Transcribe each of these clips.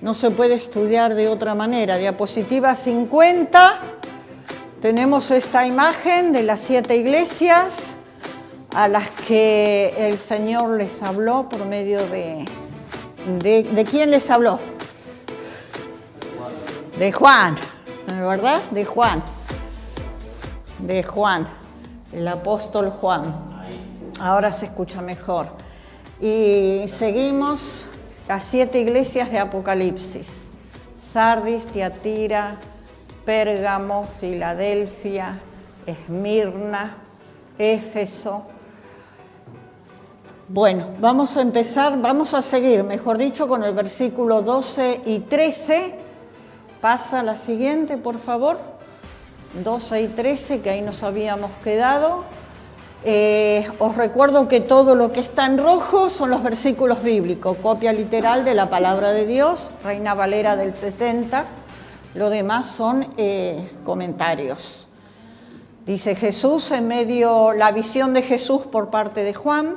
no se puede estudiar de otra manera. Diapositiva 50, tenemos esta imagen de las 7 iglesias a las que el Señor les habló por medio ¿de quién les habló? De Juan, ¿verdad? De Juan, el apóstol Juan. Ahora se escucha mejor. Y seguimos las 7 iglesias de Apocalipsis: Sardis, Tiatira, Pérgamo, Filadelfia, Esmirna, Éfeso. Bueno, vamos a seguir, mejor dicho, con el versículo 12 y 13. Pasa la siguiente, por favor. 12 y 13, que ahí nos habíamos quedado. Os recuerdo que todo lo que está en rojo son los versículos bíblicos, copia literal de la palabra de Dios, Reina Valera del 60. Lo demás son comentarios. Dice Jesús en medio, la visión de Jesús por parte de Juan.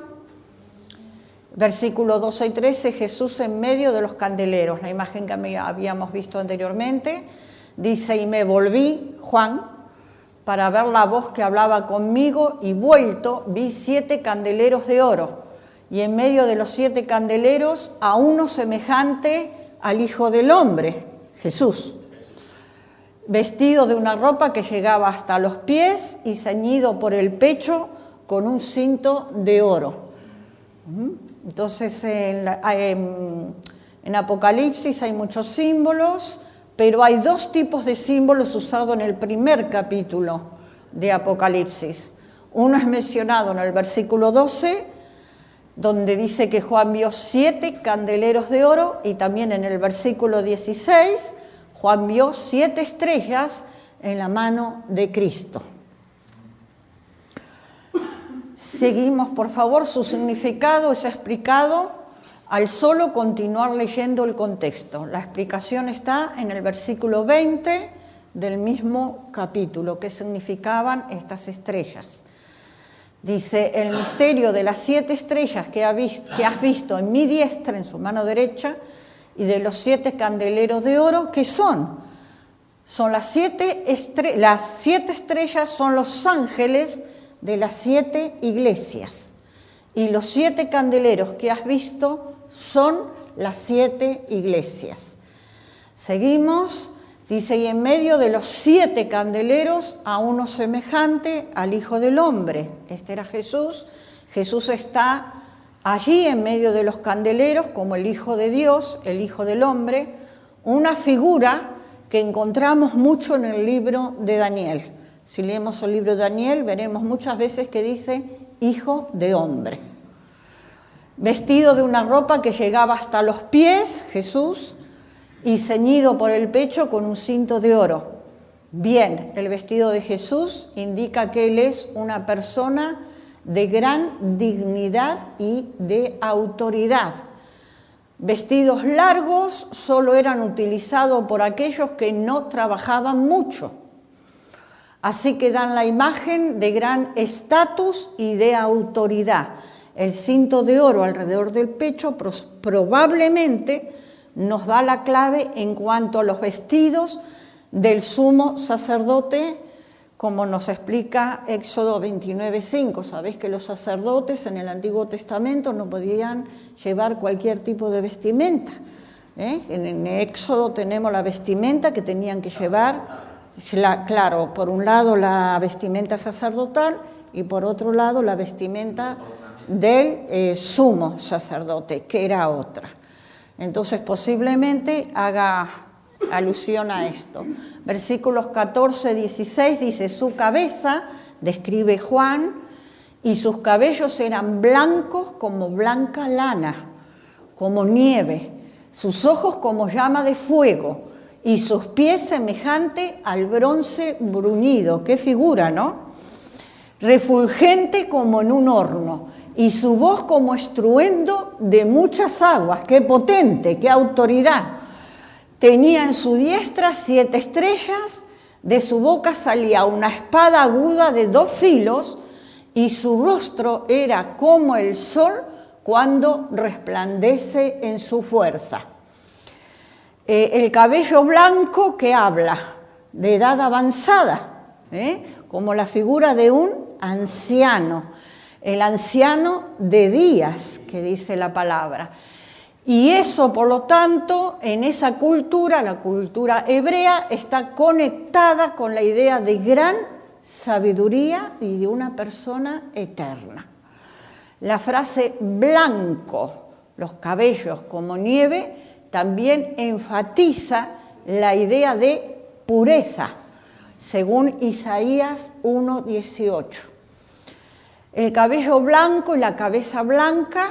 Versículo 12 y 13, Jesús en medio de los candeleros, la imagen que habíamos visto anteriormente. Dice, y me volví, Juan, para ver la voz que hablaba conmigo, y vuelto vi 7 candeleros de oro, y en medio de los 7 candeleros a uno semejante al Hijo del Hombre, Jesús, vestido de una ropa que llegaba hasta los pies y ceñido por el pecho con un cinto de oro. Entonces en Apocalipsis hay muchos símbolos, pero hay 2 tipos de símbolos usados en el primer capítulo de Apocalipsis. Uno es mencionado en el versículo 12, donde dice que Juan vio 7 candeleros de oro, y también en el versículo 16, Juan vio 7 estrellas en la mano de Cristo. Seguimos, por favor, su significado es explicado al solo continuar leyendo el contexto. La explicación está en el versículo 20 del mismo capítulo, qué significaban estas estrellas. Dice, el misterio de las 7 estrellas que has visto en mi diestra, en su mano derecha, y de los 7 candeleros de oro, ¿qué son? Son las 7 estrellas son los ángeles de las 7 iglesias, y los 7 candeleros que has visto son las 7 iglesias. Seguimos, dice, y en medio de los 7 candeleros a uno semejante al Hijo del Hombre. Este era Jesús. Jesús está allí en medio de los candeleros como el Hijo de Dios, el Hijo del Hombre, una figura que encontramos mucho en el libro de Daniel. Si leemos el libro de Daniel, veremos muchas veces que dice Hijo de Hombre. Vestido de una ropa que llegaba hasta los pies, Jesús, y ceñido por el pecho con un cinto de oro. Bien, el vestido de Jesús indica que Él es una persona de gran dignidad y de autoridad. Vestidos largos solo eran utilizados por aquellos que no trabajaban mucho. Así que dan la imagen de gran estatus y de autoridad. El cinto de oro alrededor del pecho probablemente nos da la clave en cuanto a los vestidos del sumo sacerdote, como nos explica Éxodo 29:5. Sabéis que los sacerdotes en el Antiguo Testamento no podían llevar cualquier tipo de vestimenta. En Éxodo tenemos la vestimenta que tenían que llevar. Claro, por un lado la vestimenta sacerdotal y por otro lado la vestimenta del sumo sacerdote, que era otra. Entonces posiblemente haga alusión a esto. Versículos 14-16 dice, su cabeza, describe Juan, y sus cabellos eran blancos como blanca lana, como nieve, sus ojos como llama de fuego, y sus pies semejante al bronce bruñido. Qué figura, ¿no? Refulgente como en un horno, y su voz como estruendo de muchas aguas. Qué potente, qué autoridad. Tenía en su diestra 7 estrellas, de su boca salía una espada aguda de 2 filos, y su rostro era como el sol cuando resplandece en su fuerza. El cabello blanco que habla de edad avanzada, como la figura de un anciano, el anciano de días, que dice la palabra. Y eso, por lo tanto, en esa cultura, la cultura hebrea, está conectada con la idea de gran sabiduría y de una persona eterna. La frase blanco, los cabellos como nieve, también enfatiza la idea de pureza, según Isaías 1:18. El cabello blanco y la cabeza blanca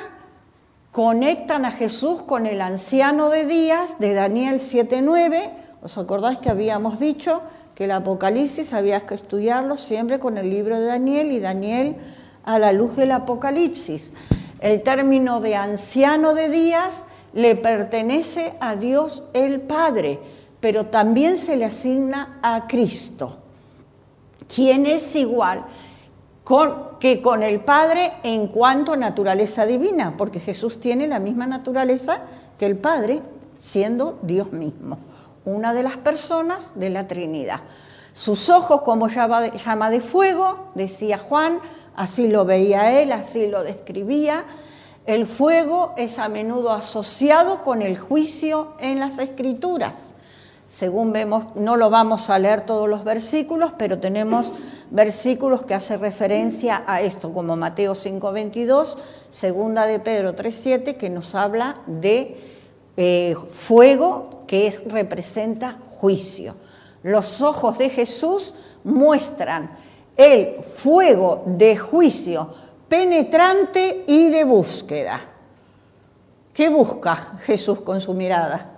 conectan a Jesús con el anciano de días de Daniel 7:9. ¿Os acordáis que habíamos dicho que el Apocalipsis había que estudiarlo siempre con el libro de Daniel y Daniel a la luz del Apocalipsis? El término de anciano de días le pertenece a Dios el Padre, pero también se le asigna a Cristo, quien es igual que con el Padre en cuanto a naturaleza divina, porque Jesús tiene la misma naturaleza que el Padre, siendo Dios mismo, una de las personas de la Trinidad. Sus ojos como llama de fuego, decía Juan, así lo veía él, así lo describía. El fuego es a menudo asociado con el juicio en las Escrituras. Según vemos, no lo vamos a leer todos los versículos, pero tenemos versículos que hacen referencia a esto, como Mateo 5:22, segunda de Pedro 3:7, que nos habla de fuego que representa juicio. Los ojos de Jesús muestran el fuego de juicio penetrante y de búsqueda. ¿Qué busca Jesús con su mirada?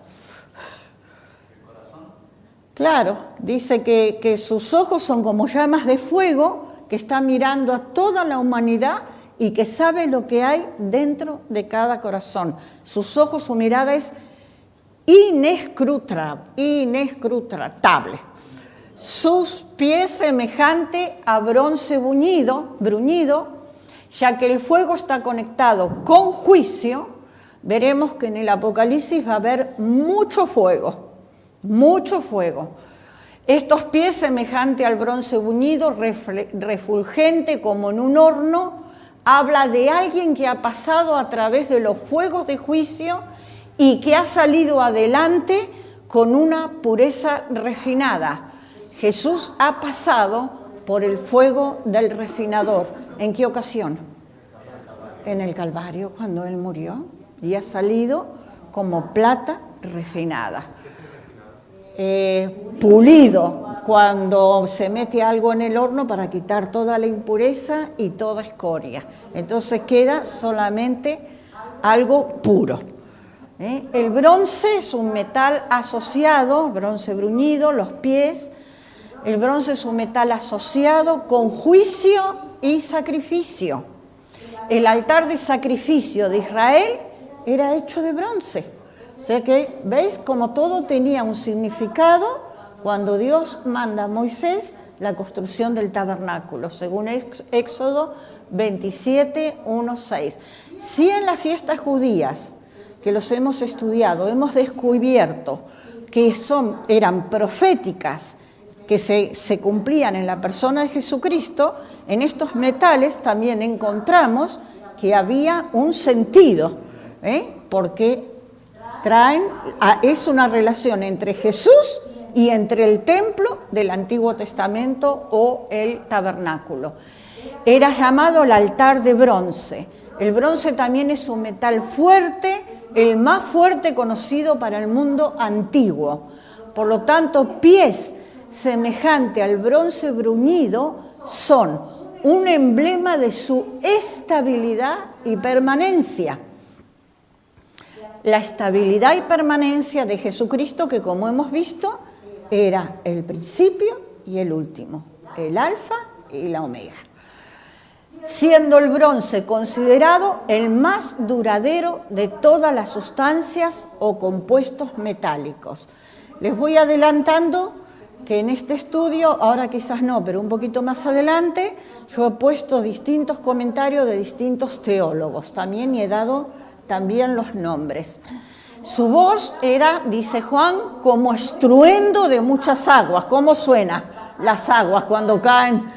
Claro, dice que sus ojos son como llamas de fuego, que está mirando a toda la humanidad y que sabe lo que hay dentro de cada corazón. Sus ojos, su mirada es inescrutable. Sus pies semejante a bronce bruñido, ya que el fuego está conectado con juicio. Veremos que en el Apocalipsis va a haber mucho fuego. Estos pies semejante al bronce bruñido, refulgente como en un horno, habla de alguien que ha pasado a través de los fuegos de juicio y que ha salido adelante con una pureza refinada. Jesús ha pasado por el fuego del refinador. ¿En qué ocasión? En el Calvario, cuando Él murió, y ha salido como plata refinada. Pulido, cuando se mete algo en el horno para quitar toda la impureza y toda escoria. Entonces queda solamente algo puro. El bronce es un metal asociado, bronce bruñido, los pies. El bronce es un metal asociado con juicio y sacrificio. El altar de sacrificio de Israel era hecho de bronce. O sea que, ¿veis? Como todo tenía un significado cuando Dios manda a Moisés la construcción del tabernáculo, según Éxodo 27:1-6. Si en las fiestas judías, que los hemos estudiado, hemos descubierto que eran proféticas, que se cumplían en la persona de Jesucristo, en estos metales también encontramos que había un sentido, porque es una relación entre Jesús y entre el templo del Antiguo Testamento o el tabernáculo. Era llamado el altar de bronce. El bronce también es un metal fuerte, el más fuerte conocido para el mundo antiguo. Por lo tanto, pies semejante al bronce bruñido son un emblema de su estabilidad y permanencia. La estabilidad y permanencia de Jesucristo, que como hemos visto, era el principio y el último, el alfa y la omega. Siendo el bronce considerado el más duradero de todas las sustancias o compuestos metálicos. Les voy adelantando que en este estudio, ahora quizás no, pero un poquito más adelante, yo he puesto distintos comentarios de distintos teólogos también y he dado también los nombres. Su voz era, dice Juan, como estruendo de muchas aguas. ¿Cómo suena las aguas cuando caen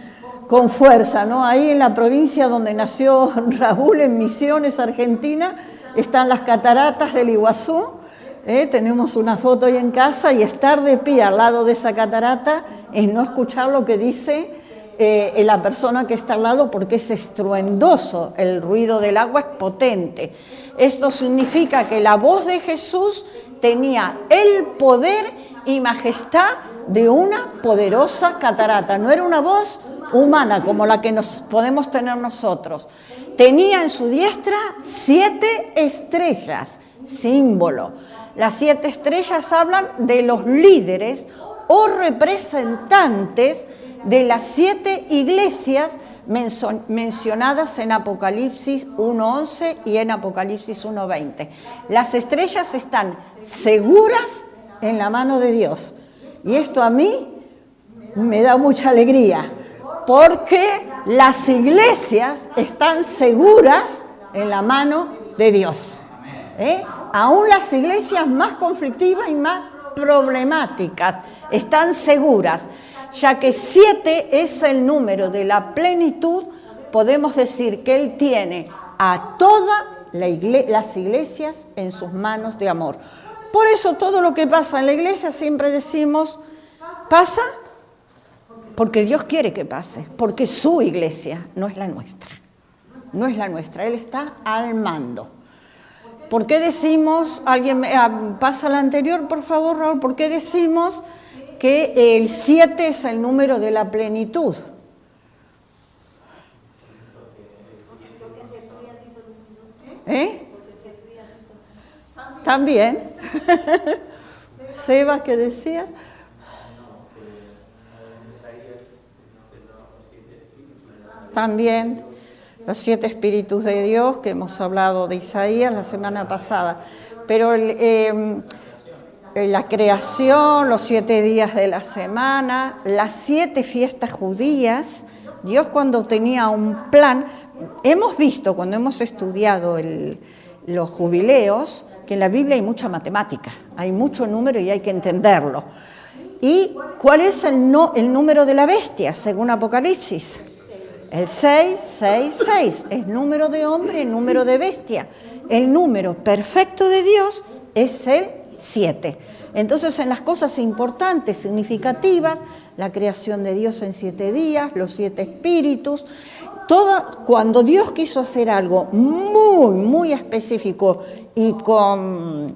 con fuerza, ¿no? Ahí en la provincia donde nació Raúl, en Misiones, Argentina, están las cataratas del Iguazú. Tenemos una foto ahí en casa, y estar de pie al lado de esa catarata es no escuchar lo que dice la persona que está al lado, porque es estruendoso, el ruido del agua es potente. Esto significa que la voz de Jesús tenía el poder y majestad de una poderosa catarata. No era una voz humana como la que nos podemos tener nosotros. Tenía en su diestra 7 estrellas, símbolo. Las 7 estrellas hablan de los líderes o representantes de las 7 iglesias mencionadas en Apocalipsis 1:11 y en Apocalipsis 1:20. Las estrellas están seguras en la mano de Dios. Y esto a mí me da mucha alegría, porque las iglesias están seguras en la mano de Dios. Aún las iglesias más conflictivas y más problemáticas están seguras. Ya que 7 es el número de la plenitud, podemos decir que Él tiene a todas las iglesias en sus manos de amor. Por eso todo lo que pasa en la iglesia siempre decimos, pasa porque Dios quiere que pase, porque su iglesia no es la nuestra. No es la nuestra, Él está al mando. ¿Por qué decimos, alguien pasa la anterior, por favor, Raúl, por qué decimos que el 7 es el número de la plenitud? También. Seba, ¿qué decías? También los 7 espíritus de Dios, que hemos hablado de Isaías la semana pasada. Pero la creación, los 7 días de la semana, las 7 fiestas judías, Dios cuando tenía un plan, hemos visto cuando hemos estudiado los jubileos, que en la Biblia hay mucha matemática, hay mucho número y hay que entenderlo. ¿Y cuál es el número de la bestia, según Apocalipsis? El 666, es número de hombre, el número de bestia. El número perfecto de Dios es el 7. Entonces, en las cosas importantes, significativas, la creación de Dios en 7 días, los 7 espíritus, cuando Dios quiso hacer algo muy, muy específico y con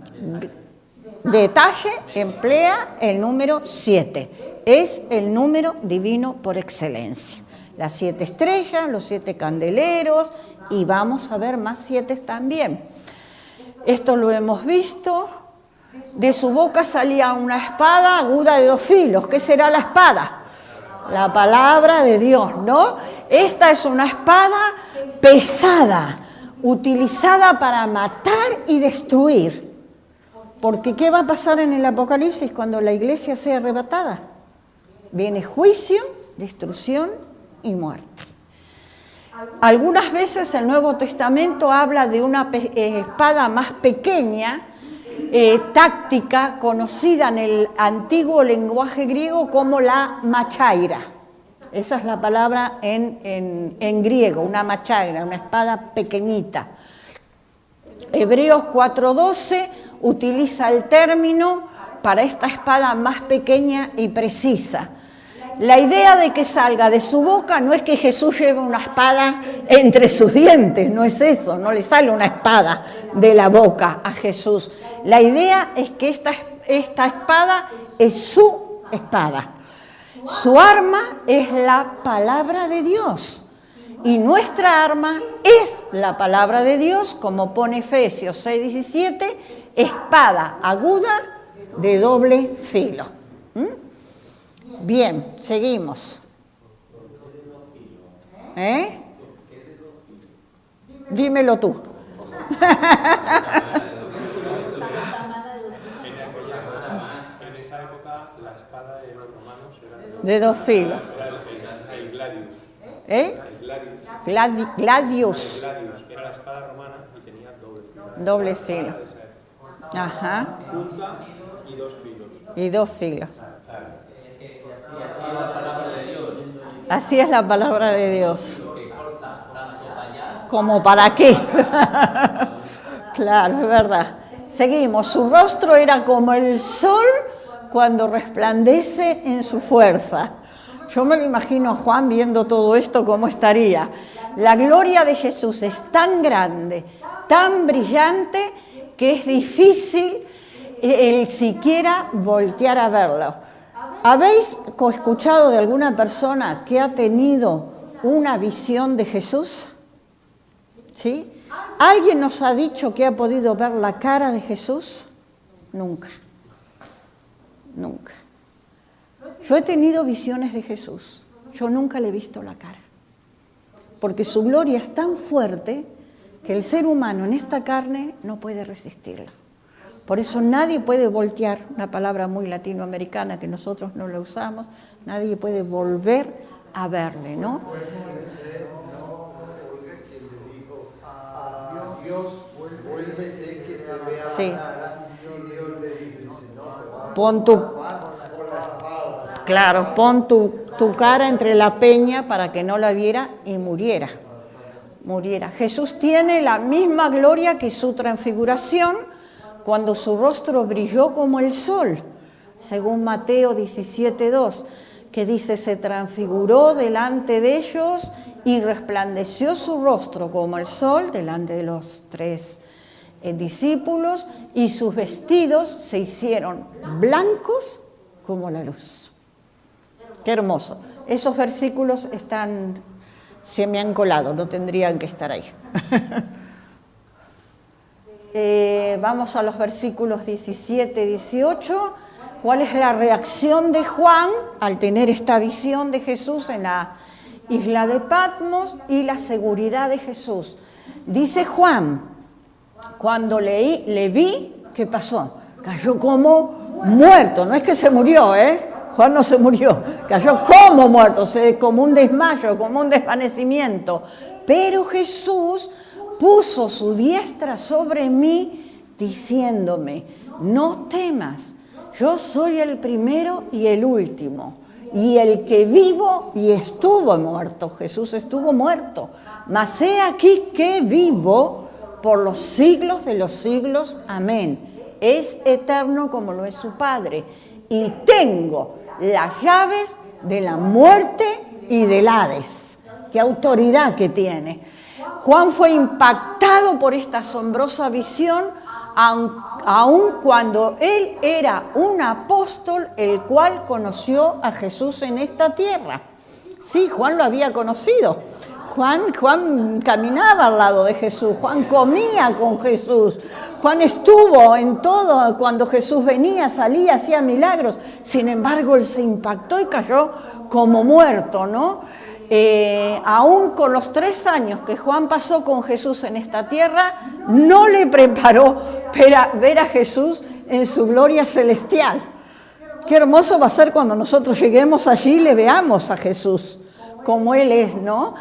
detalle, emplea el número 7. Es el número divino por excelencia. Las 7 estrellas, los 7 candeleros, y vamos a ver más 7 también. Esto lo hemos visto. De su boca salía una espada aguda de 2 filos. ¿Qué será la espada? La palabra de Dios, ¿no? Esta es una espada pesada, utilizada para matar y destruir. Porque ¿qué va a pasar en el Apocalipsis cuando la iglesia sea arrebatada? Viene juicio, destrucción y muerte. Algunas veces el Nuevo Testamento habla de una espada más pequeña, táctica, conocida en el antiguo lenguaje griego como la machaira. Esa es la palabra en griego, una machaira, una espada pequeñita. Hebreos 4:12 utiliza el término para esta espada más pequeña y precisa. La idea de que salga de su boca no es que Jesús lleve una espada entre sus dientes, no es eso, no le sale una espada de la boca a Jesús. La idea es que esta espada es su espada. Su arma es la palabra de Dios y nuestra arma es la palabra de Dios, como pone Efesios 6:17, espada aguda de doble filo. Bien, seguimos. Dímelo tú. En esa época la espada de los romanos era de 2 filos. El gladius. Gladius. Gladius era la espada romana y tenía doble filo. Doble filo. Ajá. punta y 2 filos. Y 2 filos. Así es la palabra de Dios. ¿Como para qué? Claro, es verdad. Seguimos. Su rostro era como el sol cuando resplandece en su fuerza. Yo me lo imagino a Juan viendo todo esto, ¿cómo estaría? La gloria de Jesús es tan grande, tan brillante, que es difícil el siquiera voltear a verlo. ¿Habéis escuchado de alguna persona que ha tenido una visión de Jesús? ¿Sí? ¿Alguien nos ha dicho que ha podido ver la cara de Jesús? Nunca. Nunca. Yo he tenido visiones de Jesús. Yo nunca le he visto la cara. Porque su gloria es tan fuerte que el ser humano en esta carne no puede resistirla. Por eso nadie puede voltear, una palabra muy latinoamericana que nosotros no la usamos, nadie puede volver a verle, ¿no? Sí. Pon tu cara entre la peña para que no la viera y muriera. Jesús tiene la misma gloria que su transfiguración, cuando su rostro brilló como el sol, según Mateo 17:2, que dice, se transfiguró delante de ellos y resplandeció su rostro como el sol delante de los 3 discípulos, y sus vestidos se hicieron blancos como la luz. Qué hermoso. Esos versículos se me han colado, no tendrían que estar ahí. Vamos a los versículos 17 y 18. ¿Cuál es la reacción de Juan al tener esta visión de Jesús en la isla de Patmos y la seguridad de Jesús? Dice Juan, cuando le vi, ¿qué pasó? Cayó como muerto, no es que se murió, Juan no se murió, cayó como muerto, como un desmayo, como un desvanecimiento. Pero Jesús puso su diestra sobre mí, diciéndome, no temas, yo soy el primero y el último, y el que vivo y estuvo muerto. Jesús estuvo muerto, mas he aquí que vivo por los siglos de los siglos. Amén. Es eterno como lo es su Padre, y tengo las llaves de la muerte y del Hades. Qué autoridad que tiene. Juan fue impactado por esta asombrosa visión, aun cuando él era un apóstol, el cual conoció a Jesús en esta tierra. Sí, Juan lo había conocido. Juan caminaba al lado de Jesús, Juan comía con Jesús, Juan estuvo en todo, cuando Jesús venía, salía, hacía milagros. Sin embargo, él se impactó y cayó como muerto, ¿no? Aún con los 3 años que Juan pasó con Jesús en esta tierra, no le preparó para ver a Jesús en su gloria celestial. Qué hermoso va a ser cuando nosotros lleguemos allí y le veamos a Jesús como Él es, ¿no?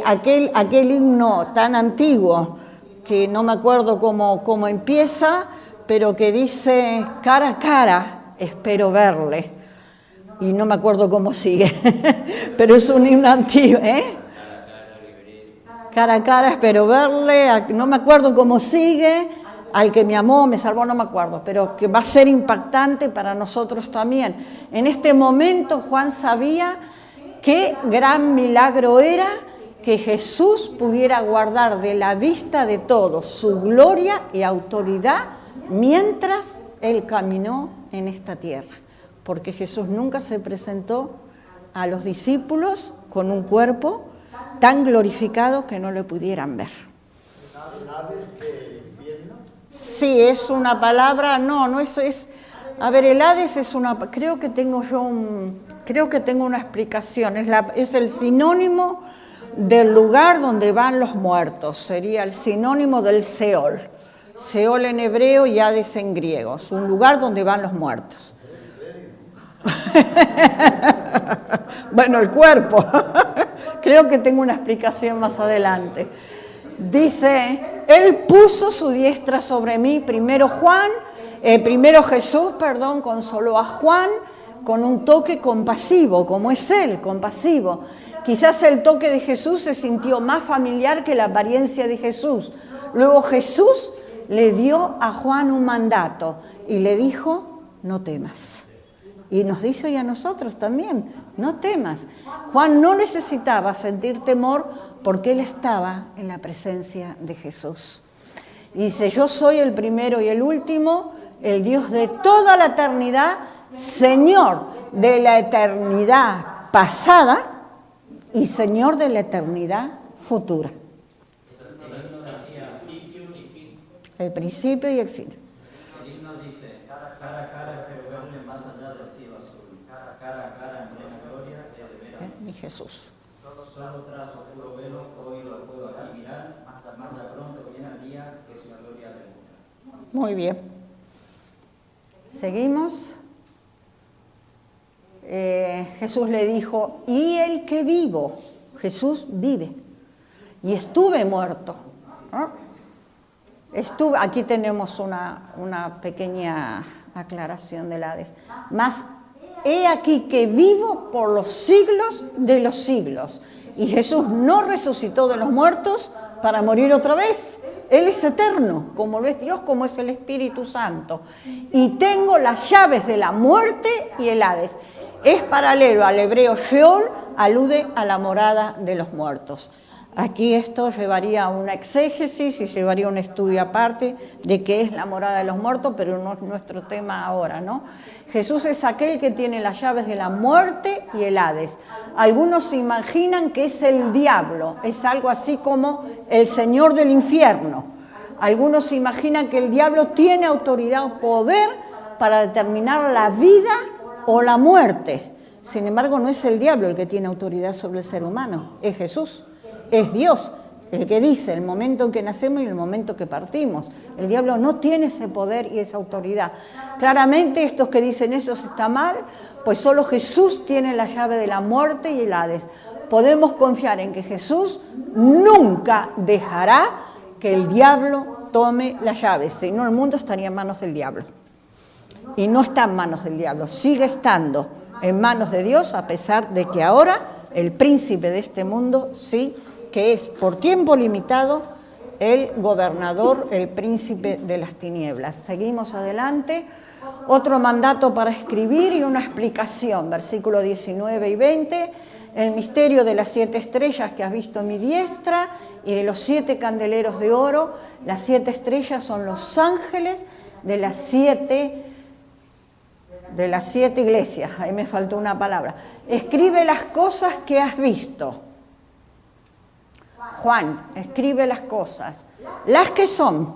Aquel himno tan antiguo, que no me acuerdo cómo empieza, pero que dice, cara a cara espero verle. Y no me acuerdo cómo sigue, pero es un himno antiguo, Cara a cara espero verle, no me acuerdo cómo sigue, al que me amó, me salvó, no me acuerdo, pero que va a ser impactante para nosotros también. En este momento Juan sabía qué gran milagro era que Jesús pudiera guardar de la vista de todos su gloria y autoridad mientras Él caminó en esta tierra. Porque Jesús nunca se presentó a los discípulos con un cuerpo tan glorificado que no le pudieran ver. Sí, es una palabra, no es. A ver, el Hades es una. Creo que tengo una explicación. Es el sinónimo del lugar donde van los muertos. Sería el sinónimo del Seol. Seol en hebreo y Hades en griego. Es un lugar donde van los muertos. Bueno, el cuerpo. Creo que tengo una explicación más adelante. Dice, Él puso su diestra sobre mí, primero Juan, Primero Jesús, consoló a Juan con un toque compasivo, como es él, compasivo. Quizás el toque de Jesús se sintió más familiar que la apariencia de Jesús. Luego Jesús le dio a Juan un mandato y le dijo, no temas. Y nos dice hoy a nosotros también, no temas. Juan no necesitaba sentir temor porque él estaba en la presencia de Jesús. Y dice, yo soy el primero y el último, el Dios de toda la eternidad, Señor de la eternidad pasada y Señor de la eternidad futura. El principio y el fin. El himno dice, cara a cara, pero verle más allá del cielo azul. Cara a cara, en plena gloria, he de ver a Mi Jesús. Solo tras oscuro velo, hoy lo puedo aquí mirar, hasta más de pronto viene el día que su gloria le muestra. Muy bien. Seguimos. Jesús le dijo, y el que vivo, Jesús vive, y estuve muerto. Aquí tenemos una pequeña aclaración del Hades. Mas he aquí que vivo por los siglos de los siglos. Y Jesús no resucitó de los muertos para morir otra vez. Él es eterno, como lo es Dios, como es el Espíritu Santo. Y tengo las llaves de la muerte y el Hades. Es paralelo al hebreo Sheol, alude a la morada de los muertos. Aquí esto llevaría a una exégesis y llevaría un estudio aparte de qué es la morada de los muertos, pero no es nuestro tema ahora, ¿no? Jesús es aquel que tiene las llaves de la muerte y el Hades. Algunos se imaginan que es el diablo, es algo así como el señor del infierno. Algunos se imaginan que el diablo tiene autoridad o poder para determinar la vida o la muerte. Sin embargo, no es el diablo el que tiene autoridad sobre el ser humano, es Jesús. Es Dios el que dice el momento en que nacemos y el momento que partimos. El diablo no tiene ese poder y esa autoridad. Claramente estos que dicen eso está mal, pues solo Jesús tiene la llave de la muerte y el Hades. Podemos confiar en que Jesús nunca dejará que el diablo tome las llaves, si no el mundo estaría en manos del diablo. Y no está en manos del diablo, sigue estando en manos de Dios, a pesar de que ahora el príncipe de este mundo sí que es por tiempo limitado el gobernador, el príncipe de las tinieblas. Seguimos adelante. Otro mandato para escribir y una explicación, versículo 19 y 20. El misterio de las 7 estrellas que has visto en mi diestra y de los 7 candeleros de oro. Las 7 estrellas son los ángeles de las 7 iglesias. Ahí me faltó una palabra. Escribe las cosas que has visto. Juan, escribe las cosas, las que son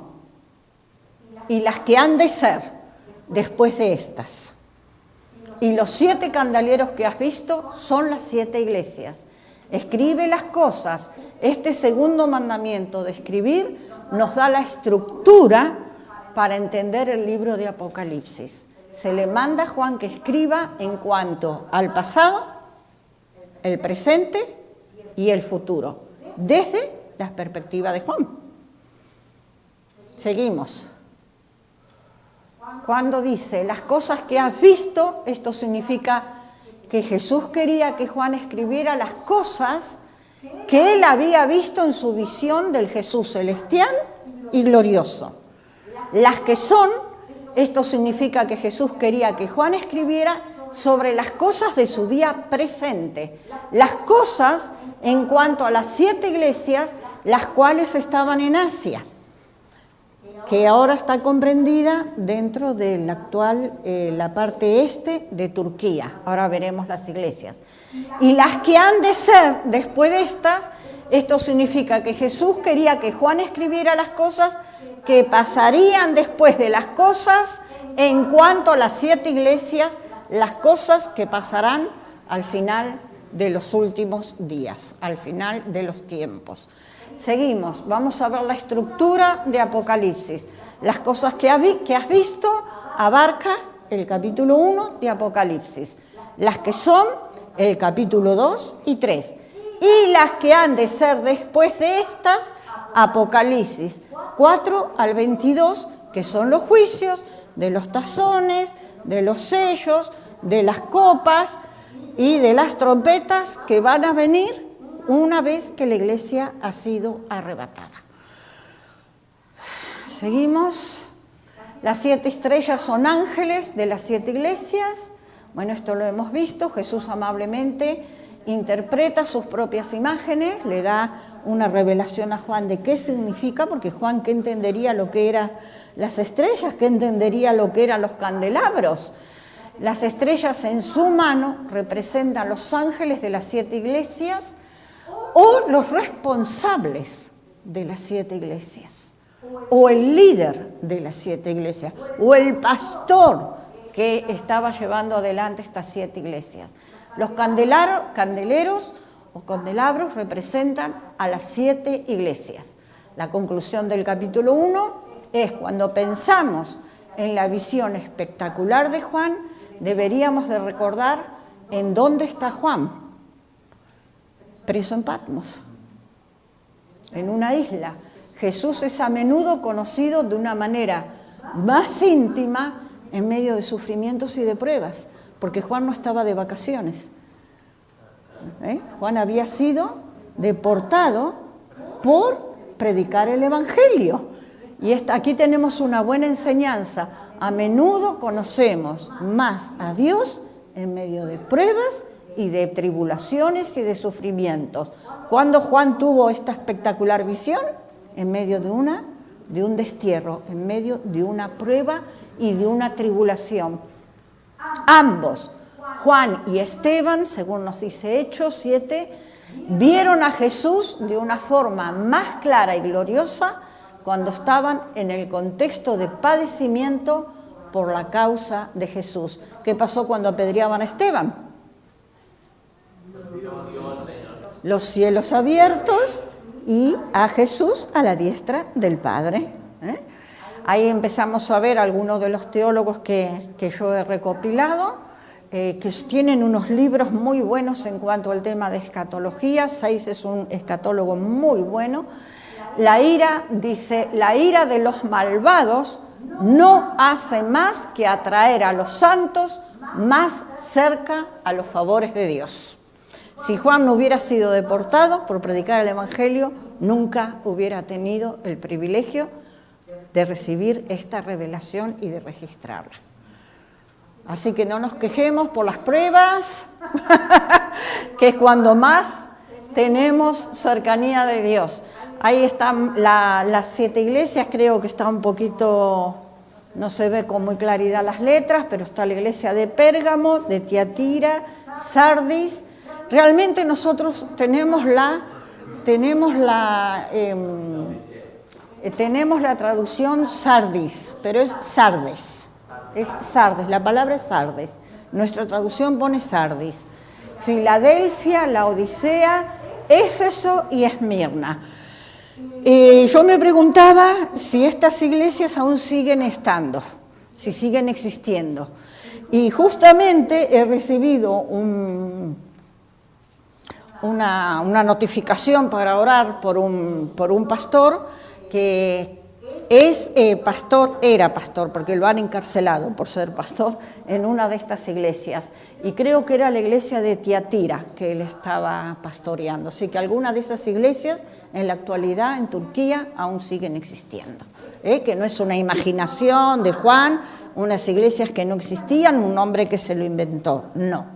y las que han de ser después de estas. Y los 7 candeleros que has visto son las 7 iglesias. Escribe las cosas. Este segundo mandamiento de escribir nos da la estructura para entender el libro de Apocalipsis. Se le manda a Juan que escriba en cuanto al pasado, el presente y el futuro, desde la perspectiva de Juan. Seguimos. Cuando dice las cosas que has visto, esto significa que Jesús quería que Juan escribiera las cosas que él había visto en su visión del Jesús celestial y glorioso. Las que son, esto significa que Jesús quería que Juan escribiera sobre las cosas de su día presente, las cosas en cuanto a las 7 iglesias, las cuales estaban en Asia, que ahora está comprendida dentro de la actual, la parte este de Turquía. Ahora veremos las iglesias. Y las que han de ser después de estas, esto significa que Jesús quería que Juan escribiera las cosas que pasarían después de las cosas en cuanto a las 7 iglesias, las cosas que pasarán al final de los últimos días, al final de los tiempos. Seguimos, vamos a ver la estructura de Apocalipsis. Las cosas que has visto abarca el capítulo 1 de Apocalipsis. Las que son el capítulo 2 y 3. Y las que han de ser después de estas, Apocalipsis 4 al 22 que son los juicios, de los tazones, de los sellos, de las copas y de las trompetas que van a venir una vez que la iglesia ha sido arrebatada. Seguimos. Las 7 estrellas son ángeles de las 7 iglesias. Bueno, esto lo hemos visto. Jesús amablemente interpreta sus propias imágenes, le da una revelación a Juan de qué significa, porque Juan, ¿qué entendería lo que eran las estrellas? ¿Qué entendería lo que eran los candelabros? Las estrellas en su mano representan los ángeles de las 7 iglesias o los responsables de las 7 iglesias, o el líder de las 7 iglesias, o el pastor que estaba llevando adelante estas 7 iglesias. Los candeleros o candelabros representan a las 7 iglesias. La conclusión del capítulo 1 es: cuando pensamos en la visión espectacular de Juan, deberíamos de recordar en dónde está Juan. Preso en Patmos, en una isla. Jesús es a menudo conocido de una manera más íntima en medio de sufrimientos y de pruebas, porque Juan no estaba de vacaciones. Juan había sido deportado por predicar el Evangelio. Y aquí tenemos una buena enseñanza. A menudo conocemos más a Dios en medio de pruebas y de tribulaciones y de sufrimientos. ¿Cuándo Juan tuvo esta espectacular visión? En medio de un destierro, en medio de una prueba y de una tribulación. Ambos, Juan y Esteban, según nos dice Hechos 7, vieron a Jesús de una forma más clara y gloriosa cuando estaban en el contexto de padecimiento por la causa de Jesús. ¿Qué pasó cuando apedreaban a Esteban? Los cielos abiertos y a Jesús a la diestra del Padre. Ahí empezamos a ver algunos de los teólogos que yo he recopilado, que tienen unos libros muy buenos en cuanto al tema de escatología. Seis es un escatólogo muy bueno. La ira, dice, la ira de los malvados no hace más que atraer a los santos más cerca a los favores de Dios. Si Juan no hubiera sido deportado por predicar el Evangelio, nunca hubiera tenido el privilegio de recibir esta revelación y de registrarla. Así que no nos quejemos por las pruebas, que es cuando más tenemos cercanía de Dios. Ahí están las 7 iglesias, creo que está un poquito, no se ve con muy claridad las letras, pero está la iglesia de Pérgamo, de Tiatira, Sardis. Realmente nosotros tenemos la traducción Sardis, pero es Sardes. Es Sardes, la palabra es Sardes. Nuestra traducción pone Sardis. Filadelfia, Laodicea, Éfeso y Esmirna. Yo me preguntaba si estas iglesias aún siguen estando, si siguen existiendo. Y justamente he recibido una notificación para orar por un pastor que era pastor, porque lo han encarcelado por ser pastor en una de estas iglesias. Y creo que era la iglesia de Tiatira que él estaba pastoreando. Así que algunas de esas iglesias en la actualidad en Turquía aún siguen existiendo. Que no es una imaginación de Juan, unas iglesias que no existían, un hombre que se lo inventó, no.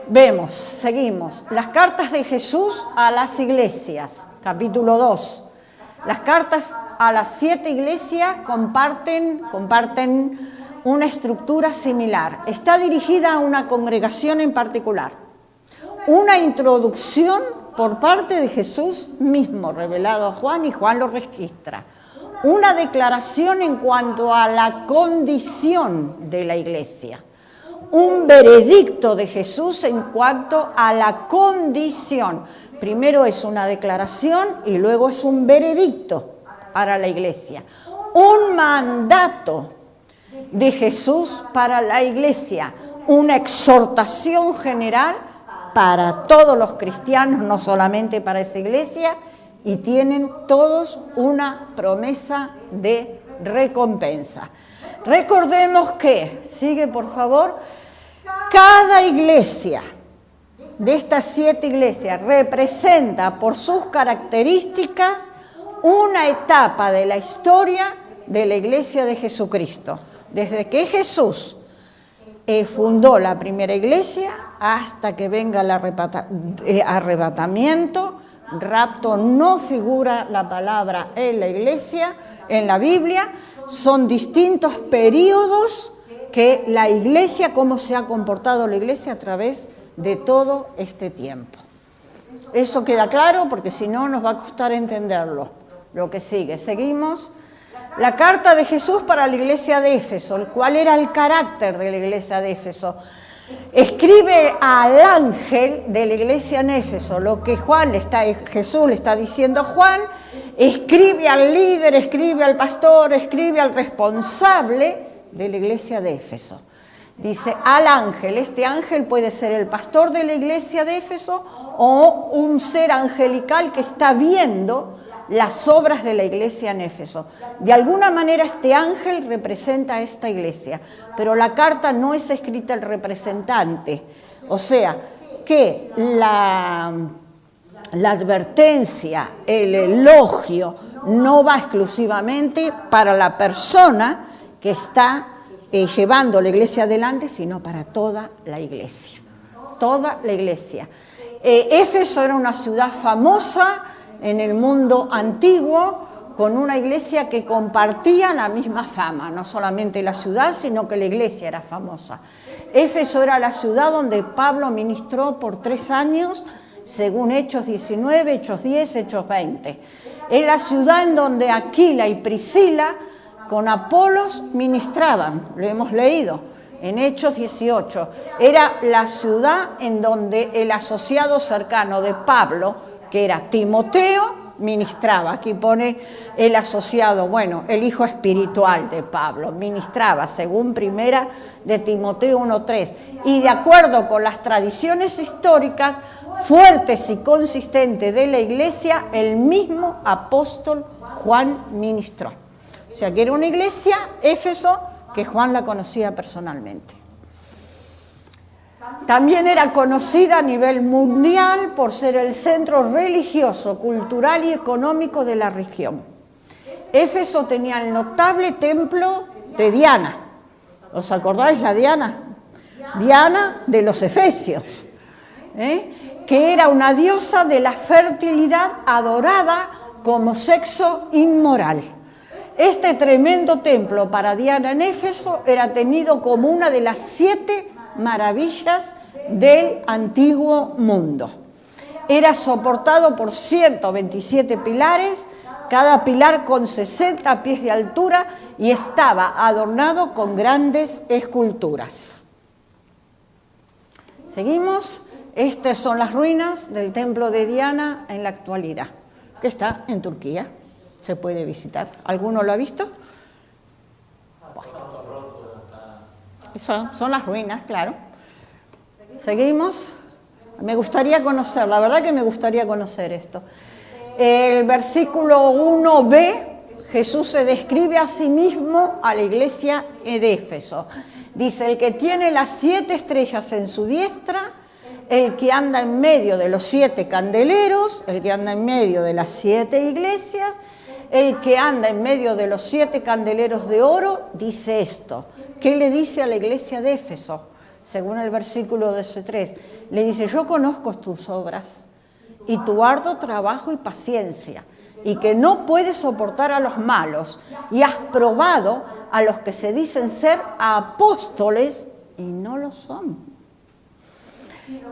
Vemos, seguimos. Las cartas de Jesús a las iglesias, capítulo 2. Las cartas a las 7 iglesias comparten una estructura similar. Está dirigida a una congregación en particular. Una introducción por parte de Jesús mismo, revelado a Juan, y Juan lo registra. Una declaración en cuanto a la condición de la iglesia. Un veredicto de Jesús en cuanto a la condición. Primero es una declaración y luego es un veredicto para la iglesia. Un mandato de Jesús para la iglesia. Una exhortación general para todos los cristianos, no solamente para esa iglesia, y tienen todos una promesa de recompensa. Recordemos que, sigue por favor, cada iglesia de estas 7 iglesias representa por sus características una etapa de la historia de la iglesia de Jesucristo. Desde que Jesús fundó la primera iglesia hasta que venga el arrebatamiento. Rapto no figura la palabra en la iglesia, en la Biblia. Son distintos periodos que la iglesia, cómo se ha comportado la iglesia a través de todo este tiempo. Eso queda claro porque si no nos va a costar entenderlo. Lo que sigue, seguimos. La carta de Jesús para la iglesia de Éfeso. ¿Cuál era el carácter de la iglesia de Éfeso? Escribe al ángel de la iglesia en Éfeso lo que Jesús le está diciendo a Juan, escribe al líder, escribe al pastor, escribe al responsable de la iglesia de Éfeso. Dice al ángel, este ángel puede ser el pastor de la iglesia de Éfeso o un ser angelical que está viendo las obras de la iglesia en Éfeso. De alguna manera este ángel representa a esta iglesia, pero la carta no es escrita al representante. O sea, que la advertencia, el elogio, no va exclusivamente para la persona que está llevando la iglesia adelante, sino para toda la iglesia. Toda la iglesia. Éfeso era una ciudad famosa en el mundo antiguo, con una iglesia que compartía la misma fama, no solamente la ciudad, sino que la iglesia era famosa. Éfeso era la ciudad donde Pablo ministró por 3 años, según Hechos 19, Hechos 10, Hechos 20. Es la ciudad en donde Aquila y Priscila con Apolos ministraban, lo hemos leído en Hechos 18. Era la ciudad en donde el asociado cercano de Pablo, que era Timoteo, ministraba. Aquí pone el asociado, bueno, el hijo espiritual de Pablo, ministraba, según primera de Timoteo 1:3. Y de acuerdo con las tradiciones históricas fuertes y consistentes de la iglesia, el mismo apóstol Juan ministró. O sea, que era una iglesia, Éfeso, que Juan la conocía personalmente. También era conocida a nivel mundial por ser el centro religioso, cultural y económico de la región. Éfeso tenía el notable templo de Diana. ¿Os acordáis la Diana? Diana de los Efesios, que era una diosa de la fertilidad adorada como sexo inmoral. Este tremendo templo para Diana en Éfeso era tenido como una de las 7 maravillas del antiguo mundo. Era soportado por 127 pilares, cada pilar con 60 pies de altura, y estaba adornado con grandes esculturas. Seguimos. Estas son las ruinas del templo de Diana en la actualidad, que está en Turquía. Se puede visitar. ¿Alguno lo ha visto? Son las ruinas, claro. Seguimos. Me gustaría conocer, la verdad que me gustaría conocer esto. El versículo 1b, Jesús se describe a sí mismo a la iglesia de Éfeso. Dice, el que tiene las 7 estrellas en su diestra, el que anda en medio de los 7 candeleros, el que anda en medio de las 7 iglesias, el que anda en medio de los 7 candeleros de oro, dice esto. ¿Qué le dice a la iglesia de Éfeso? Según el versículo 3, le dice, yo conozco tus obras y tu arduo trabajo y paciencia, y que no puedes soportar a los malos, y has probado a los que se dicen ser apóstoles y no lo son.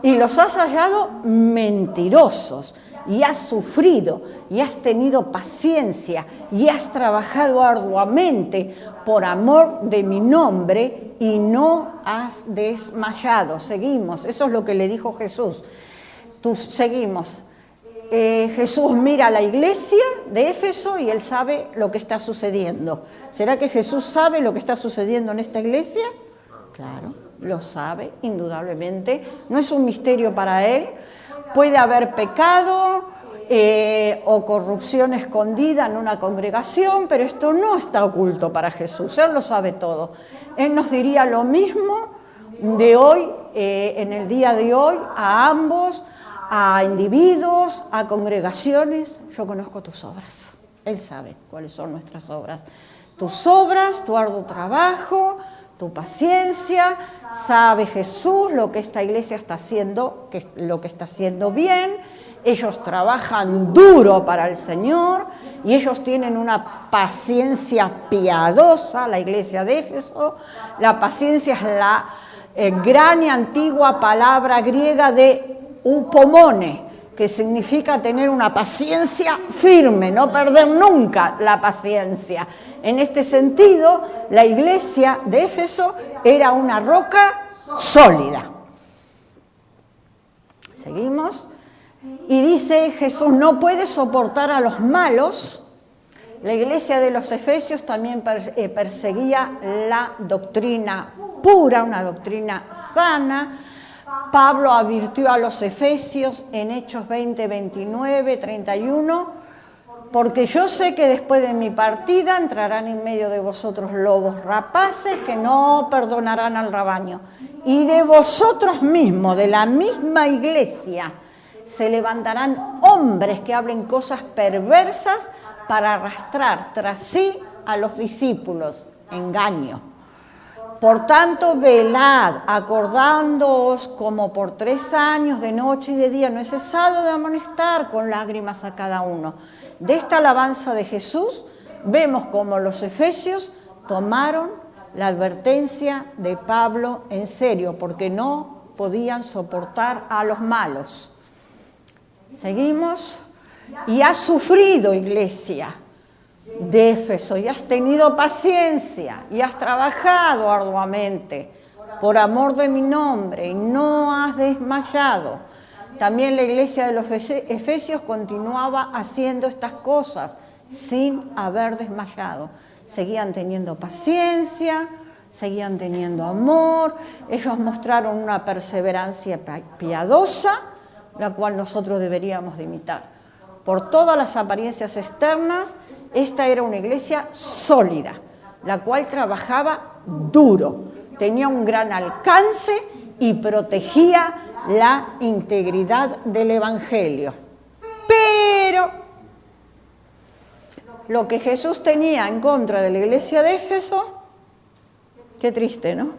Y los has hallado mentirosos, y has sufrido, y has tenido paciencia, y has trabajado arduamente por amor de mi nombre, y no has desmayado. Seguimos, eso es lo que le dijo Jesús. Seguimos. Jesús mira a la iglesia de Éfeso y él sabe lo que está sucediendo. ¿Será que Jesús sabe lo que está sucediendo en esta iglesia? Claro, lo sabe, indudablemente. No es un misterio para él. Puede haber pecado, o corrupción escondida en una congregación, pero esto no está oculto para Jesús, Él lo sabe todo. Él nos diría lo mismo de hoy, en el día de hoy, a ambos, a individuos, a congregaciones. Yo conozco tus obras. Él sabe cuáles son nuestras obras. Tus obras, tu arduo trabajo, tu paciencia. Sabe Jesús lo que esta iglesia está haciendo, lo que está haciendo bien. Ellos trabajan duro para el Señor y ellos tienen una paciencia piadosa, la iglesia de Éfeso. La paciencia es la gran y antigua palabra griega de upomone, que significa tener una paciencia firme, no perder nunca la paciencia. En este sentido, la iglesia de Éfeso era una roca sólida. Seguimos. Y dice Jesús, no puede soportar a los malos. La iglesia de los Efesios también perseguía la doctrina pura, una doctrina sana. Pablo advirtió a los Efesios en Hechos 20, 29, 31, porque yo sé que después de mi partida entrarán en medio de vosotros lobos rapaces que no perdonarán al rebaño. Y de vosotros mismos, de la misma iglesia, se levantarán hombres que hablen cosas perversas para arrastrar tras sí a los discípulos. Engaño. Por tanto, velad, acordándoos como por 3 años, de noche y de día, no he cesado de amonestar con lágrimas a cada uno. De esta alabanza de Jesús, vemos cómo los efesios tomaron la advertencia de Pablo en serio, porque no podían soportar a los malos. Seguimos. Y has sufrido, iglesia de Éfeso, y has tenido paciencia, y has trabajado arduamente por amor de mi nombre, y no has desmayado. También la iglesia de los Efesios continuaba haciendo estas cosas sin haber desmayado. Seguían teniendo paciencia, seguían teniendo amor. Ellos mostraron una perseverancia piadosa, la cual nosotros deberíamos de imitar. Por todas las apariencias externas, esta era una iglesia sólida, la cual trabajaba duro, tenía un gran alcance y protegía la integridad del Evangelio. Pero lo que Jesús tenía en contra de la iglesia de Éfeso, qué triste, ¿no?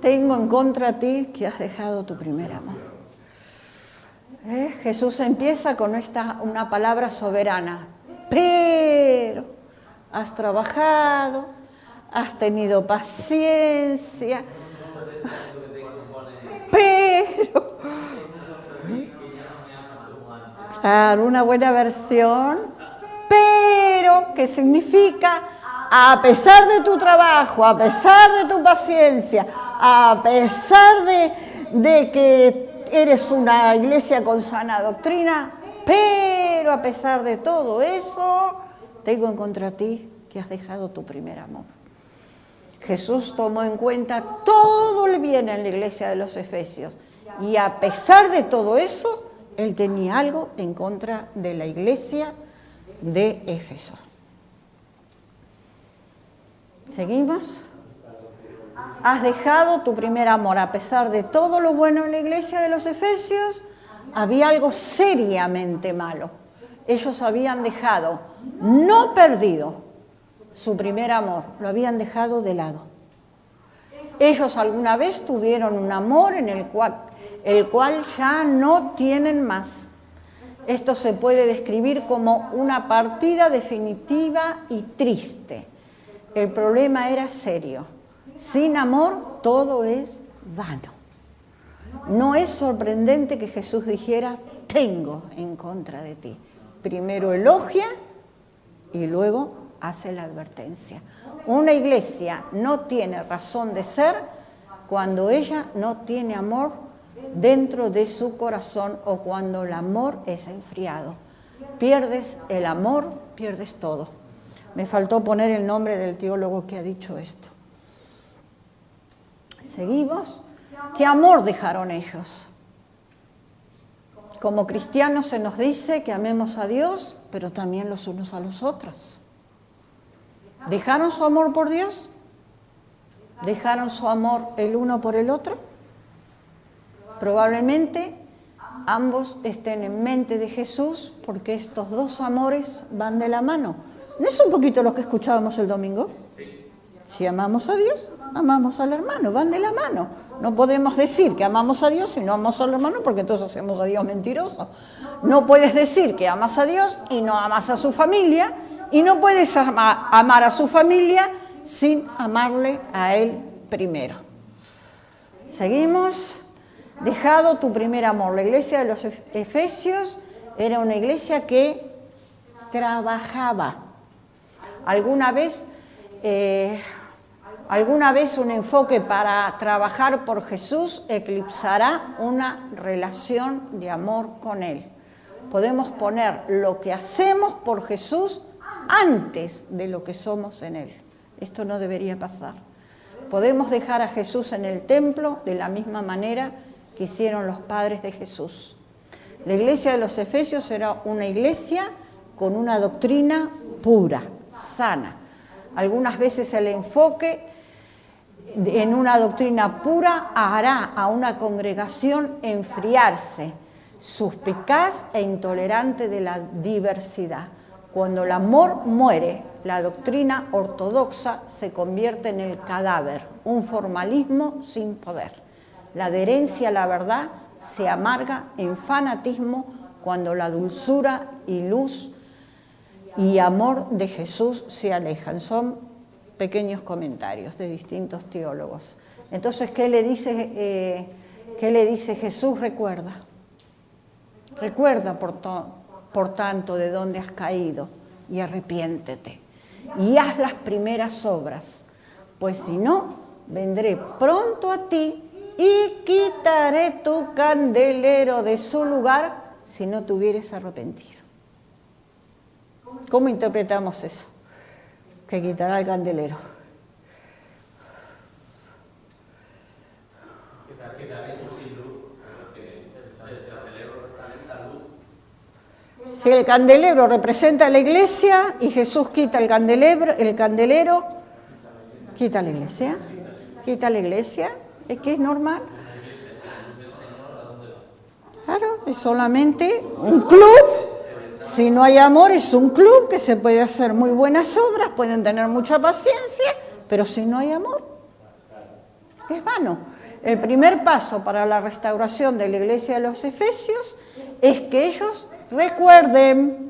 Tengo en contra de ti que has dejado tu primer amor. Jesús empieza con una palabra soberana. Pero has trabajado, has tenido paciencia, pero... Claro, una buena versión. Pero, ¿qué significa? A pesar de tu trabajo, a pesar de tu paciencia, a pesar de que eres una iglesia con sana doctrina, pero a pesar de todo eso, tengo en contra de ti que has dejado tu primer amor. Jesús tomó en cuenta todo el bien en la iglesia de los Efesios, y a pesar de todo eso, él tenía algo en contra de la iglesia de Éfeso. ¿Seguimos? Has dejado tu primer amor. A pesar de todo lo bueno en la iglesia de los Efesios, había algo seriamente malo. Ellos habían dejado, no perdido, su primer amor, lo habían dejado de lado. Ellos alguna vez tuvieron un amor en el cual ya no tienen más. Esto se puede describir como una partida definitiva y triste. El problema era serio. Sin amor todo es vano. No es sorprendente que Jesús dijera, tengo en contra de ti. Primero elogia y luego hace la advertencia. Una iglesia no tiene razón de ser cuando ella no tiene amor dentro de su corazón o cuando el amor es enfriado. Pierdes el amor, pierdes todo. Me faltó poner el nombre del teólogo que ha dicho esto. Seguimos. ¿Qué amor dejaron ellos? Como cristianos se nos dice que amemos a Dios, pero también los unos a los otros. ¿Dejaron su amor por Dios? ¿Dejaron su amor el uno por el otro? Probablemente ambos estén en mente de Jesús, porque estos dos amores van de la mano. ¿No es un poquito lo que escuchábamos el domingo? Si amamos a Dios, amamos al hermano, van de la mano. No podemos decir que amamos a Dios y no amamos al hermano, porque entonces hacemos a Dios mentiroso. No puedes decir que amas a Dios y no amas a su familia, y no puedes amar a su familia sin amarle a él primero. Seguimos. Dejado tu primer amor. La iglesia de los Efesios era una iglesia que trabajaba. Alguna vez un enfoque para trabajar por Jesús eclipsará una relación de amor con Él. Podemos poner lo que hacemos por Jesús antes de lo que somos en Él. Esto no debería pasar. Podemos dejar a Jesús en el templo de la misma manera que hicieron los padres de Jesús. La iglesia de los Efesios era una iglesia con una doctrina pura, sana. Algunas veces el enfoque en una doctrina pura hará a una congregación enfriarse, suspicaz e intolerante de la diversidad. Cuando el amor muere, la doctrina ortodoxa se convierte en el cadáver, un formalismo sin poder. La adherencia a la verdad se amarga en fanatismo cuando la dulzura y luz y amor de Jesús se alejan. Son pequeños comentarios de distintos teólogos. Entonces, ¿qué le dice Jesús? Recuerda por tanto de dónde has caído y arrepiéntete y haz las primeras obras, pues si no, vendré pronto a ti y quitaré tu candelero de su lugar si no te hubieres arrepentido. ¿Cómo interpretamos eso? Que quitará el candelero. Si el candelero representa a la iglesia y Jesús quita el candelero, quita la iglesia. Quita la iglesia. Es que es normal. Claro, es solamente un club. Si no hay amor, es un club que se puede hacer muy buenas obras, pueden tener mucha paciencia, pero si no hay amor, es vano. El primer paso para la restauración de la iglesia de los Efesios es que ellos recuerden.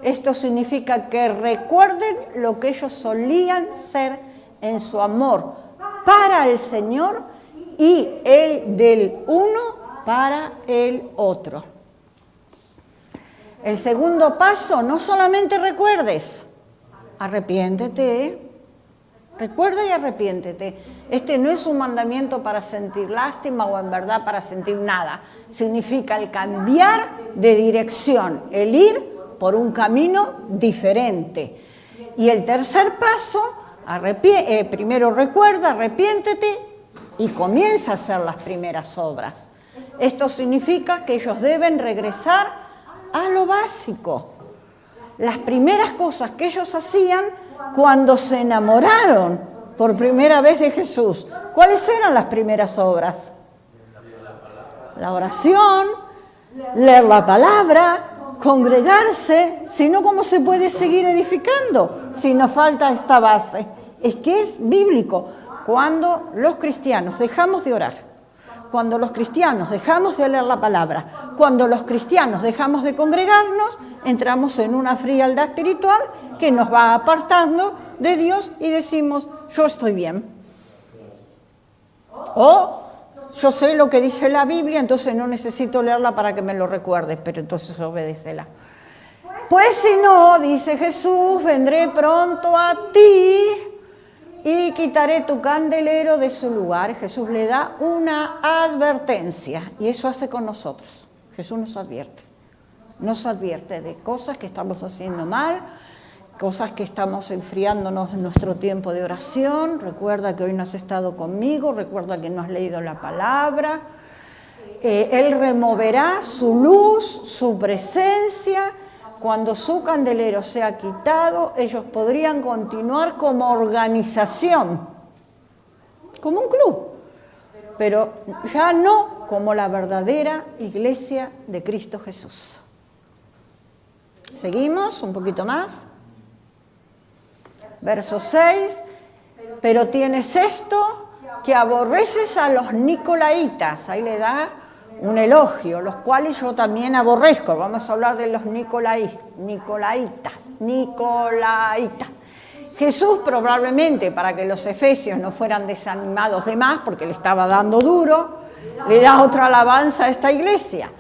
Esto significa que recuerden lo que ellos solían ser en su amor para el Señor y el del uno para el otro. El segundo paso, no solamente recuerdes, arrepiéntete. Recuerda y arrepiéntete. Este no es un mandamiento para sentir lástima o en verdad para sentir nada. Significa el cambiar de dirección, el ir por un camino diferente. Y el tercer paso, primero recuerda, arrepiéntete y comienza a hacer las primeras obras. Esto significa que ellos deben regresar a lo básico. Las primeras cosas que ellos hacían cuando se enamoraron por primera vez de Jesús. ¿Cuáles eran las primeras obras? La oración, leer la palabra, congregarse. Si no, ¿cómo se puede seguir edificando si nos falta esta base? Es que es bíblico. Cuando los cristianos dejamos de orar, cuando los cristianos dejamos de leer la palabra, cuando los cristianos dejamos de congregarnos, entramos en una frialdad espiritual que nos va apartando de Dios y decimos, yo estoy bien. O yo sé lo que dice la Biblia, entonces no necesito leerla para que me lo recuerde, pero entonces obedécela. Pues si no, dice Jesús, vendré pronto a ti y quitaré tu candelero de su lugar. Jesús le da una advertencia y eso hace con nosotros. Jesús nos advierte de cosas que estamos haciendo mal, cosas que estamos enfriándonos en nuestro tiempo de oración. Recuerda que hoy no has estado conmigo, recuerda que no has leído la palabra. Él removerá su luz, su presencia. Cuando su candelero sea quitado, ellos podrían continuar como organización, como un club, pero ya no como la verdadera iglesia de Cristo Jesús. Seguimos un poquito más. Verso 6. Pero tienes esto, que aborreces a los nicolaitas. Ahí le da un elogio, los cuales yo también aborrezco. Vamos a hablar de los nicolaitas. Jesús probablemente, para que los efesios no fueran desanimados de más, porque le estaba dando duro, le da otra alabanza a esta iglesia.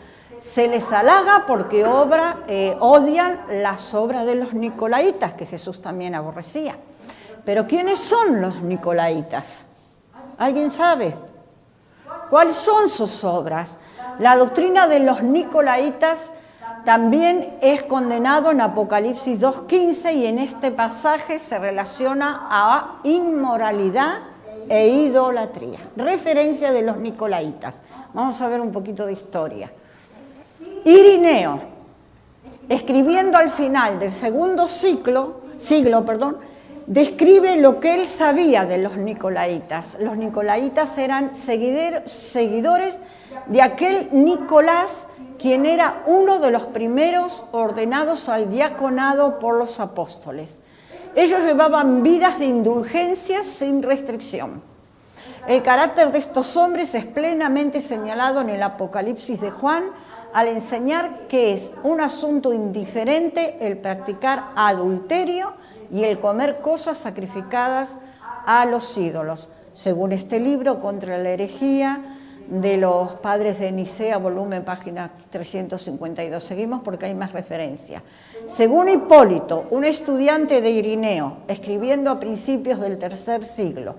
Se les halaga porque odian las obras de los nicolaitas, que Jesús también aborrecía. Pero ¿quiénes son los nicolaitas? ¿Alguien sabe? ¿Cuáles son sus obras? La doctrina de los nicolaitas también es condenado en Apocalipsis 2:15 y en este pasaje se relaciona a inmoralidad e idolatría. Referencia de los nicolaitas. Vamos a ver un poquito de historia. Irineo, escribiendo al final del segundo siglo, describe lo que él sabía de los nicolaitas. Los nicolaitas eran seguidores de aquel Nicolás, quien era uno de los primeros ordenados al diaconado por los apóstoles. Ellos llevaban vidas de indulgencia sin restricción. El carácter de estos hombres es plenamente señalado en el Apocalipsis de Juan, al enseñar que es un asunto indiferente el practicar adulterio y el comer cosas sacrificadas a los ídolos. Según este libro, Contra la herejía, de los padres de Nicea, volumen, página 352. Seguimos porque hay más referencia. Según Hipólito, un estudiante de Irineo, escribiendo a principios del tercer siglo,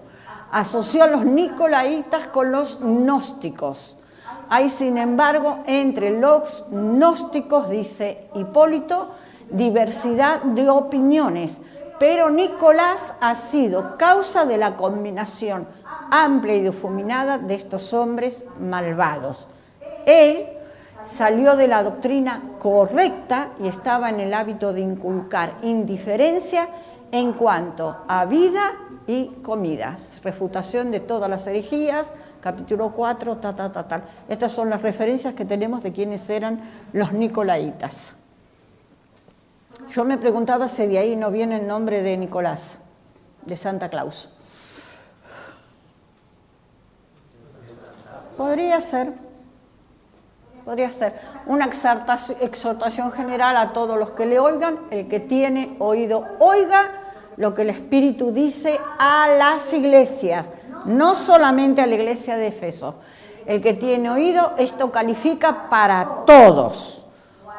asoció a los nicolaitas con los gnósticos. Hay, sin embargo, entre los gnósticos, dice Hipólito, diversidad de opiniones, pero Nicolás ha sido causa de la combinación amplia y difuminada de estos hombres malvados. Él salió de la doctrina correcta y estaba en el hábito de inculcar indiferencia en cuanto a vida y comidas. Refutación de todas las herejías, capítulo 4, tal. Estas son las referencias que tenemos de quiénes eran los nicolaitas. Yo me preguntaba si de ahí no viene el nombre de Nicolás, de Santa Claus. Podría ser una exhortación general a todos los que le oigan. El que tiene oído, oiga lo que el Espíritu dice a las iglesias, no solamente a la iglesia de Éfeso. El que tiene oído, esto califica para todos,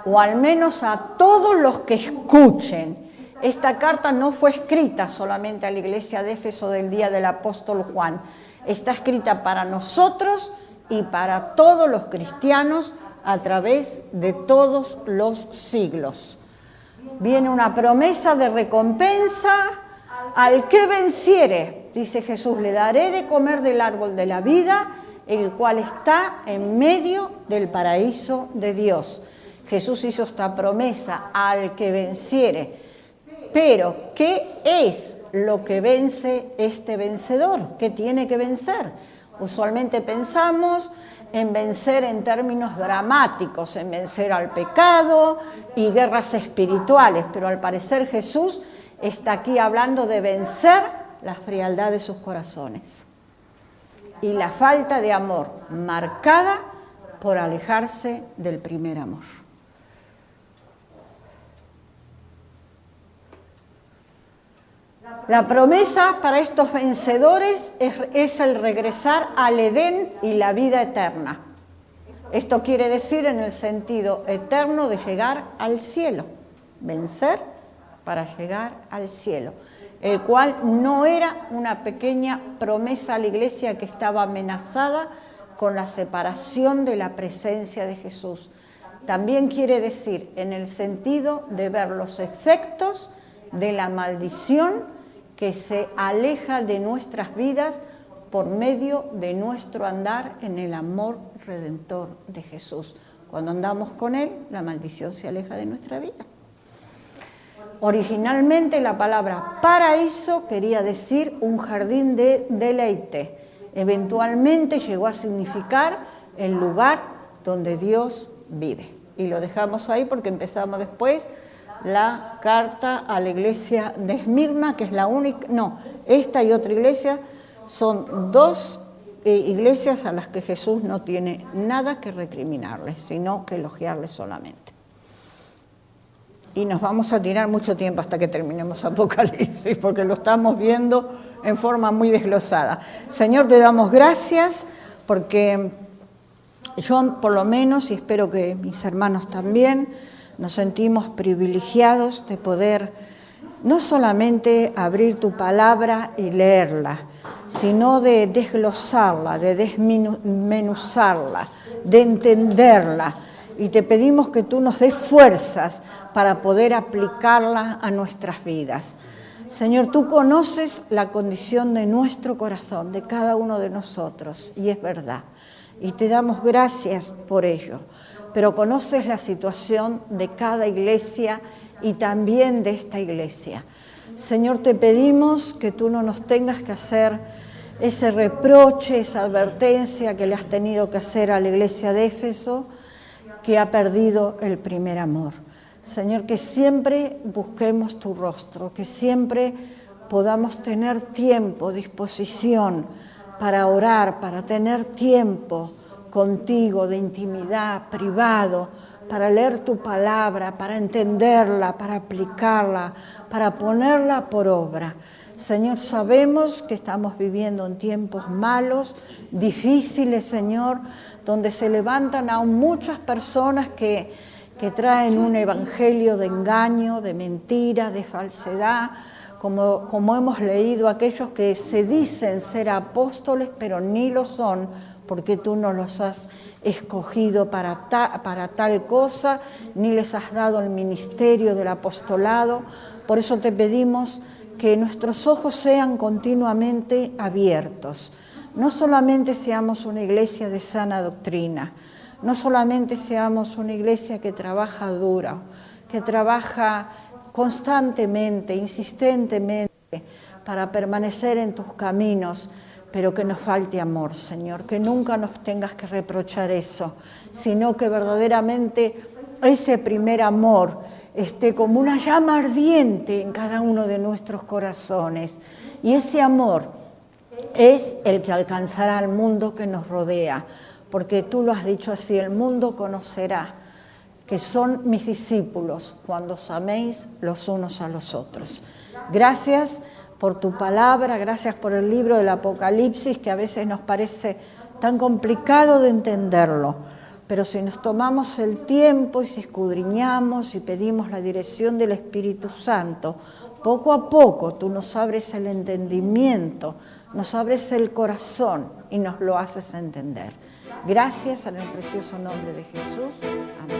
o al menos a todos los que escuchen. Esta carta no fue escrita solamente a la iglesia de Éfeso del día del apóstol Juan. Está escrita para nosotros y para todos los cristianos a través de todos los siglos. Viene una promesa de recompensa al que venciere, dice Jesús, le daré de comer del árbol de la vida, el cual está en medio del paraíso de Dios. Jesús hizo esta promesa al que venciere. Pero, ¿qué es lo que vence este vencedor? ¿Qué tiene que vencer? Usualmente pensamos en vencer en términos dramáticos, en vencer al pecado y guerras espirituales, pero al parecer Jesús está aquí hablando de vencer la frialdad de sus corazones y la falta de amor marcada por alejarse del primer amor. La promesa para estos vencedores es el regresar al Edén y la vida eterna. Esto quiere decir en el sentido eterno de llegar al cielo, vencer para llegar al cielo, el cual no era una pequeña promesa a la iglesia que estaba amenazada con la separación de la presencia de Jesús. También quiere decir en el sentido de ver los efectos de la maldición que se aleja de nuestras vidas por medio de nuestro andar en el amor redentor de Jesús. Cuando andamos con Él, la maldición se aleja de nuestra vida. Originalmente la palabra paraíso quería decir un jardín de deleite. Eventualmente llegó a significar el lugar donde Dios vive. Y lo dejamos ahí porque empezamos después la carta a la iglesia de Esmirna, que es la única, no, esta y otra iglesia son dos iglesias a las que Jesús no tiene nada que recriminarles, sino que elogiarles solamente. Y nos vamos a tirar mucho tiempo hasta que terminemos Apocalipsis, porque lo estamos viendo en forma muy desglosada. Señor, te damos gracias porque yo por lo menos, y espero que mis hermanos también, nos sentimos privilegiados de poder no solamente abrir tu palabra y leerla, sino de desglosarla, de desmenuzarla, de entenderla. Y te pedimos que tú nos des fuerzas para poder aplicarla a nuestras vidas. Señor, tú conoces la condición de nuestro corazón, de cada uno de nosotros, y es verdad. Y te damos gracias por ello. Pero conoces la situación de cada iglesia y también de esta iglesia. Señor, te pedimos que tú no nos tengas que hacer ese reproche, esa advertencia que le has tenido que hacer a la iglesia de Éfeso, que ha perdido el primer amor. Señor, que siempre busquemos tu rostro, que siempre podamos tener tiempo, disposición para orar, para tener tiempo contigo de intimidad, privado, para leer tu palabra, para entenderla, para aplicarla, para ponerla por obra. Señor, sabemos que estamos viviendo en tiempos malos, difíciles, Señor, donde se levantan aún muchas personas que traen un evangelio de engaño, de mentira, de falsedad, como hemos leído, aquellos que se dicen ser apóstoles, pero ni lo son, porque tú no los has escogido para tal cosa, ni les has dado el ministerio del apostolado. Por eso te pedimos que nuestros ojos sean continuamente abiertos. No solamente seamos una iglesia de sana doctrina, no solamente seamos una iglesia que trabaja dura, que trabaja constantemente, insistentemente, para permanecer en tus caminos, pero que nos falte amor, Señor, que nunca nos tengas que reprochar eso, sino que verdaderamente ese primer amor esté como una llama ardiente en cada uno de nuestros corazones. Y ese amor es el que alcanzará al mundo que nos rodea, porque tú lo has dicho así, el mundo conocerá que son mis discípulos cuando os améis los unos a los otros. Gracias por tu palabra, gracias por el libro del Apocalipsis, que a veces nos parece tan complicado de entenderlo, pero si nos tomamos el tiempo y si escudriñamos y pedimos la dirección del Espíritu Santo, poco a poco tú nos abres el entendimiento, nos abres el corazón y nos lo haces entender. Gracias en el precioso nombre de Jesús. Amén.